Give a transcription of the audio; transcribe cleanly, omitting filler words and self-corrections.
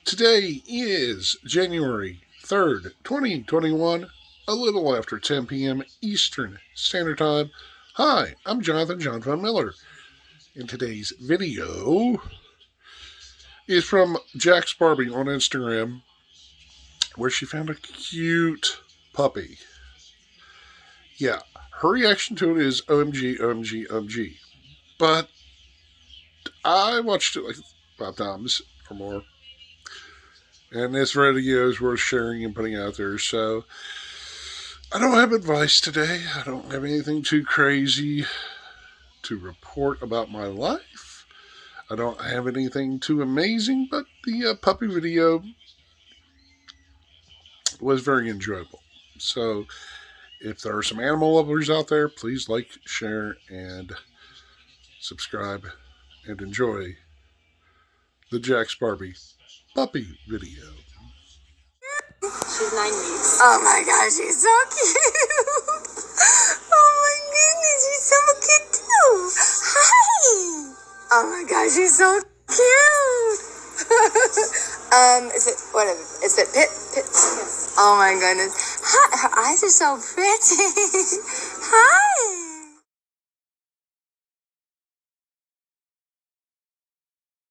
Today is January 3rd, 2021, a little after 10 p.m. Eastern Standard Time. Hi, I'm Jonfun Miller. And today's video is from Jack's Barbie on Instagram, where she found a cute puppy. Yeah, her reaction to it is OMG, OMG, OMG. But I watched it like 5 times or more. And this video is worth sharing and putting out there. So I don't have advice today. I don't have anything too crazy to report about my life. I don't have anything too amazing, but the puppy video was very enjoyable. So if there are some animal lovers out there, please like, share, and subscribe and enjoy the Jack's Barbie puppy video. She's 9 weeks. Oh my gosh, she's so cute. Oh my goodness, she's so cute too. Hi. Oh my gosh, she's so cute. Is it Pit? Yes. Oh my goodness. Hi, her eyes are so pretty. Hi.